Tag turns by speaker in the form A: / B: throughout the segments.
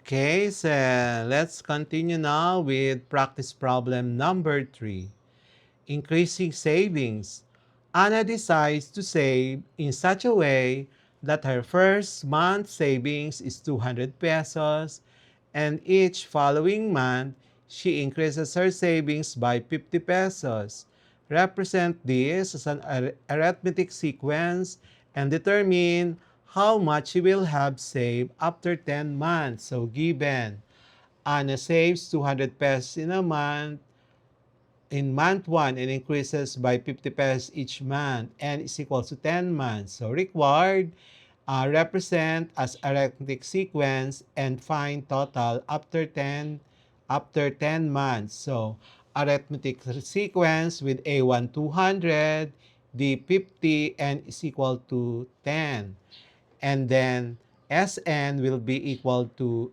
A: Okay, so let's continue now with practice problem number 3. Increasing savings. Anna decides to save in such a way that her first month savings is 200 pesos and each following month she increases her savings by 50 pesos. Represent this as an arithmetic sequence and determine how much she will have saved after 10 months. So given Anna saves 200 pesos in a month, in month 1 and increases by 50 pesos each month and is equal to 10 months. So required, represent as arithmetic sequence and find total after 10 months. So arithmetic sequence with A1 200, B 50 and is equal to 10. And then Sn will be equal to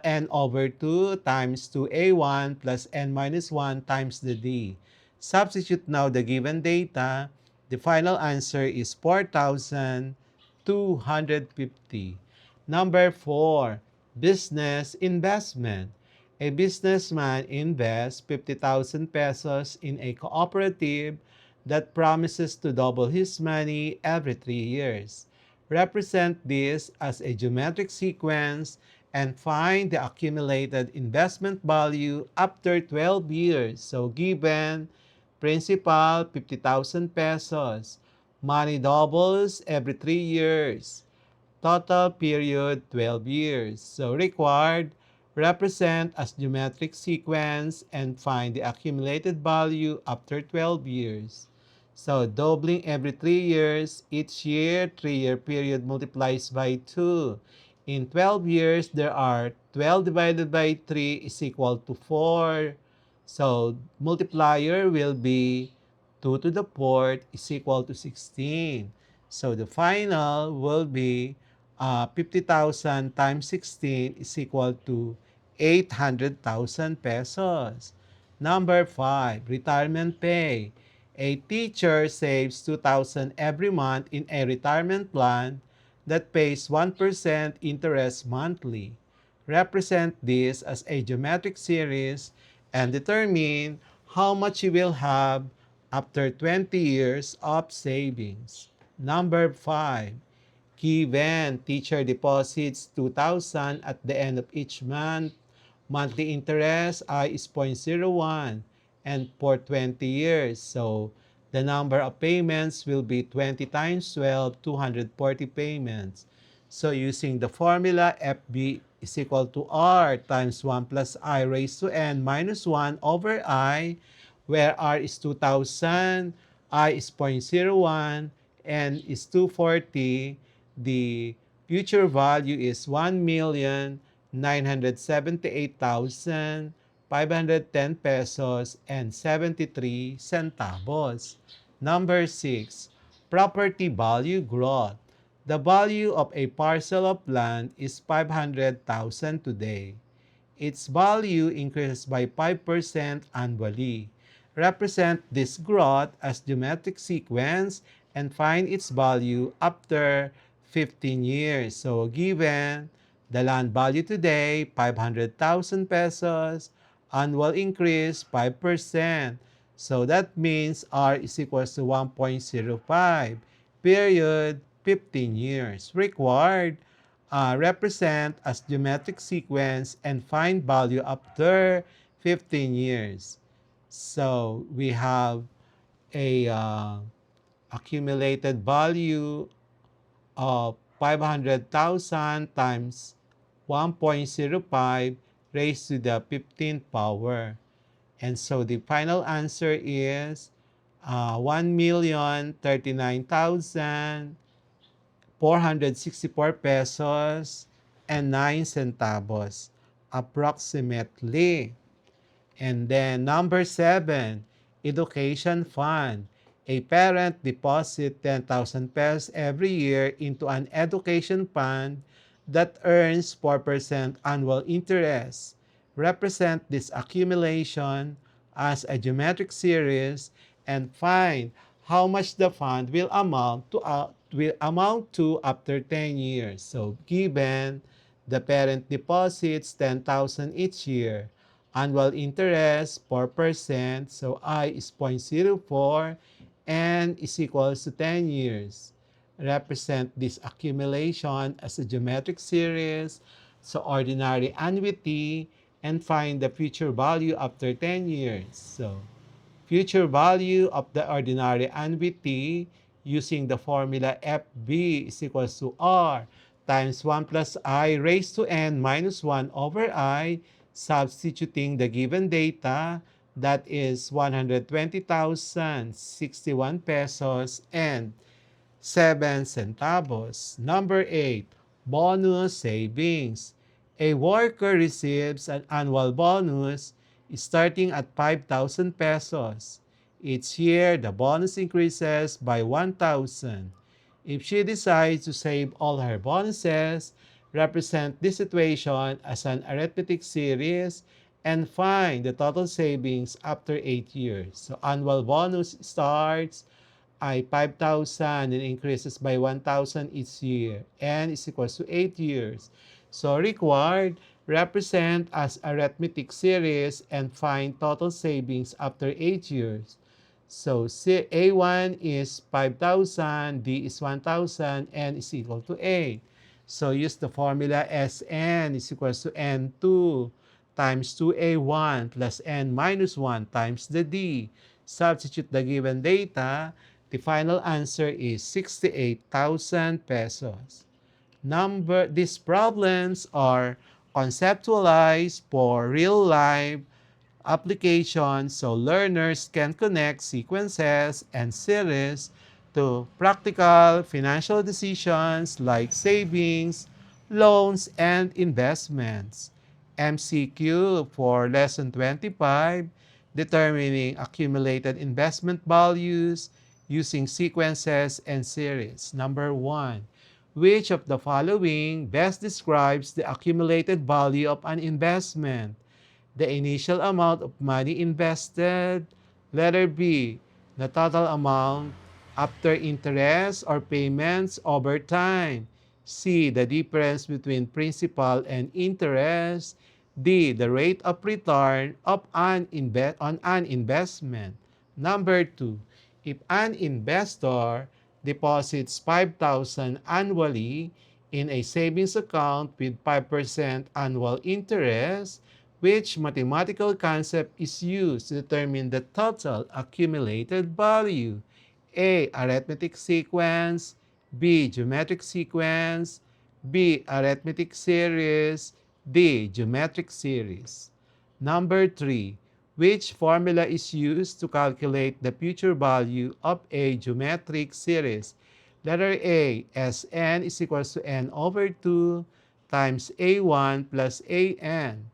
A: n over 2 times 2a1 plus n minus 1 times the d. Substitute now the given data. The final answer is 4,250. Number 4, business investment. A businessman invests 50,000 pesos in a cooperative that promises to double his money every 3 years. Represent this as a geometric sequence and find the accumulated investment value after 12 years. So given principal 50,000 pesos, money doubles every 3 years. Total period 12 years. So required, represent as geometric sequence and find the accumulated value after 12 years. So doubling every 3 years, each year 3-year period multiplies by 2. In 12 years, there are 12 divided by 3 is equal to 4. So multiplier will be 2 to the 4th is equal to 16. So the final will be 50,000 times 16 is equal to 800,000 pesos. Number 5, retirement pay. A teacher saves 2,000 every month in a retirement plan that pays 1% interest monthly. Represent this as a geometric series and determine how much you will have after 20 years of savings. Number 5, given teacher deposits 2,000 at the end of each month. Monthly interest is 0.01 and for 20 years. So the number of payments will be 20 times 12, 240 payments. So using the formula, FB is equal to R times 1 plus I raised to N minus 1 over I, where R is 2,000, I is 0.01, N is 240. The future value is 1,978,510 pesos and 73 centavos. Number 6, property value growth. The value of a parcel of land is 500,000 today. Its value increases by 5% annually. Represent this growth as geometric sequence and find its value after 15 years. So given the land value today, 500,000 pesos, annual increase 5%. So that means R is equals to 1.05. Period, 15 years. Required, represent as geometric sequence and find value after 15 years. So we have a accumulated value of 500,000 times 1.05 raised to the 15th power. And so the final answer is 1,039,464 pesos and 9 centavos approximately. And then number 7, education fund. A parent deposit 10,000 pesos every year into an education fund that earns 4% annual interest. Represent this accumulation as a geometric series and find how much the fund will amount to after 10 years. So given The parent deposits 10,000 each year. Annual interest 4%, so I is 0.04 and is equals to 10 years. Represent this accumulation as a geometric series, so ordinary annuity, and find the future value after 10 years. So future value of the ordinary annuity using the formula FB is equals to R times 1 plus I raised to n minus 1 over I, substituting the given data, that is 120,061 pesos and 7 centavos. Number 8, bonus savings. A worker receives an annual bonus starting at 5,000 pesos. Each year, the bonus increases by 1,000. If she decides to save all her bonuses, represent this situation as an arithmetic series and find the total savings after 8 years. So annual bonus starts ay 5,000 and increases by 1,000 each year and is equals to 8 years. So required, represent as arithmetic series and find total savings after 8 years. So A1 is 5,000, D is 1,000, N is equal to 8. So use the formula Sn is equals to N2 times 2A1 plus N minus 1 times the D. Substitute the given data. The final answer is 68,000 pesos. These problems are conceptualized for real-life applications so learners can connect sequences and series to practical financial decisions like savings, loans, and investments. MCQ for Lesson 25, determining accumulated investment values using sequences and series. Number 1, which of the following best describes the accumulated value of an investment? The initial amount of money invested. Letter B, the total amount after interest or payments over time. C, the difference between principal and interest. D, the rate of return of on an investment. Number 2, if an investor deposits 5,000 annually in a savings account with 5% annual interest, which mathematical concept is used to determine the total accumulated value? A, arithmetic sequence. B, geometric sequence. B, arithmetic series. D, geometric series. Number 3, which formula is used to calculate the future value of a geometric series? Letter A, Sn is equals to n over 2 times A1 plus An.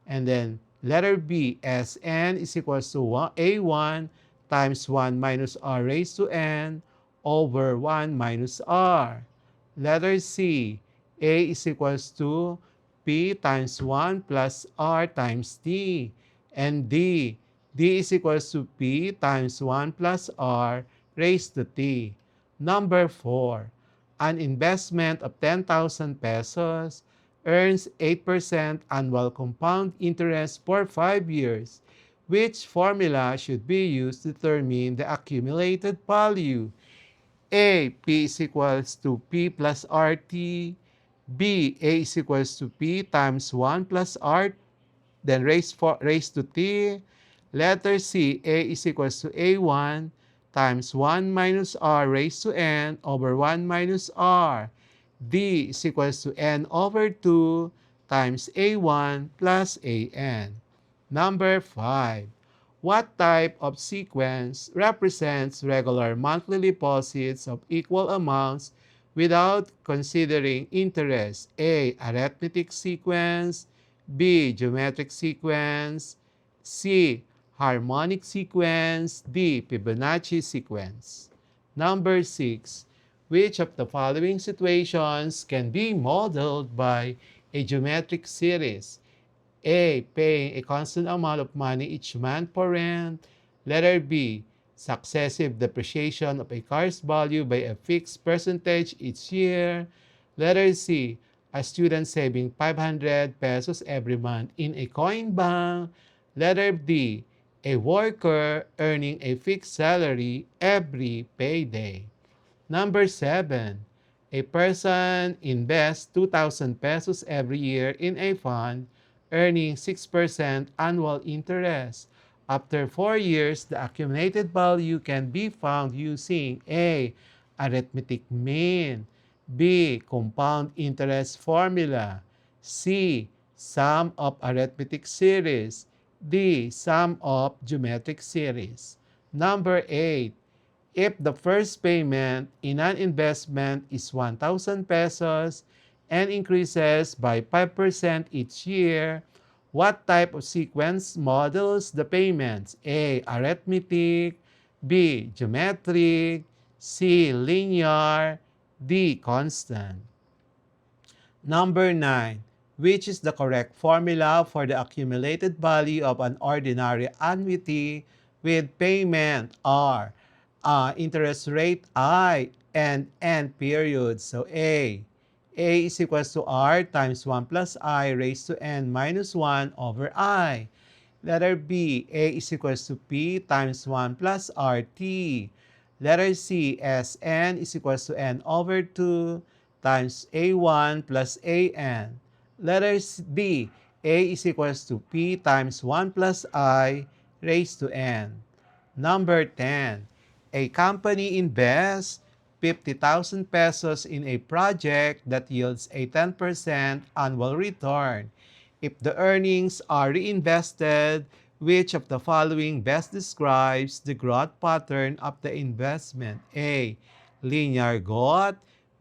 A: And then letter B, Sn is equals to A1 times 1 minus r raised to n over 1 minus r. Letter C, A is equals to P times 1 plus R times T. And D, D is equals to P times 1 plus R raised to T. Number 4, an investment of 10,000 pesos earns 8% annual compound interest for 5 years. Which formula should be used to determine the accumulated value? A, P is equals to P plus RT. B, A is equals to P times 1 plus R, then raised to T. Letter C, A is equals to A1 times 1 minus R raised to N over 1 minus R. D is equals to N over 2 times A1 plus AN. Number 5. What type of sequence represents regular monthly deposits of equal amounts without considering interest? A, arithmetic sequence. B, geometric sequence. C, harmonic sequence. D, Fibonacci sequence. Number 6. Which of the following situations can be modeled by a geometric series? A, paying a constant amount of money each month for rent. Letter B, successive depreciation of a car's value by a fixed percentage each year. Letter C, A student saving 500 pesos every month in a coin bank. Letter D, a worker earning a fixed salary every payday. Number 7, a person invests 2,000 pesos every year in a fund, earning 6% annual interest. After 4 years, the accumulated value can be found using A, arithmetic mean, B, compound interest formula, C, sum of arithmetic series, D, sum of geometric series. Number 8, if the first payment in an investment is 1,000 pesos and increases by 5% each year, what type of sequence models the payments? A, arithmetic, B, geometric, C, linear, D, constant. Number 9. Which is the correct formula for the accumulated value of an ordinary annuity with payment R, interest rate I, and end period? So A is equals to R times 1 plus I raised to N minus 1 over I. Letter B, A is equals to P times 1 plus RT. Letter C, Sn is equals to N over 2 times A1 plus AN. Letter D, A is equals to P times 1 plus I raised to N. Number 10, a company invests 50,000 pesos in a project that yields a 10% annual return. If the earnings are reinvested, which of the following best describes the growth pattern of the investment? A, linear growth,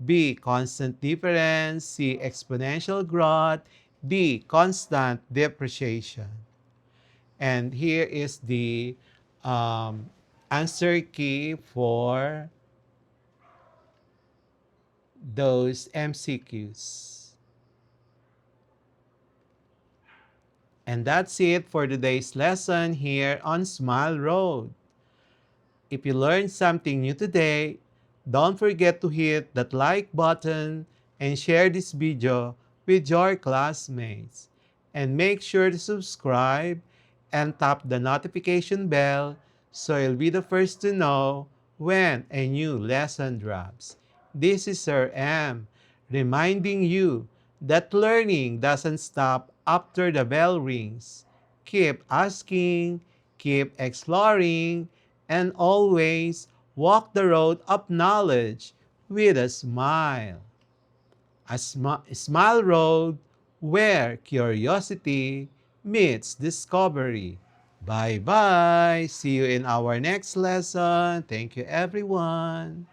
A: B, constant difference, C, exponential growth, D, constant depreciation. And here is the um, answer key for those MCQs. And that's it for today's lesson here on Smile Road. If you learned something new today, don't forget to hit that like button and share this video with your classmates. And make sure to subscribe and tap the notification bell so you'll be the first to know when a new lesson drops. This is Sir M, reminding you that learning doesn't stop after the bell rings. Keep asking, keep exploring, and always walk the road of knowledge with a smile. A smile road where curiosity meets discovery. Bye-bye. See you in our next lesson. Thank you, everyone.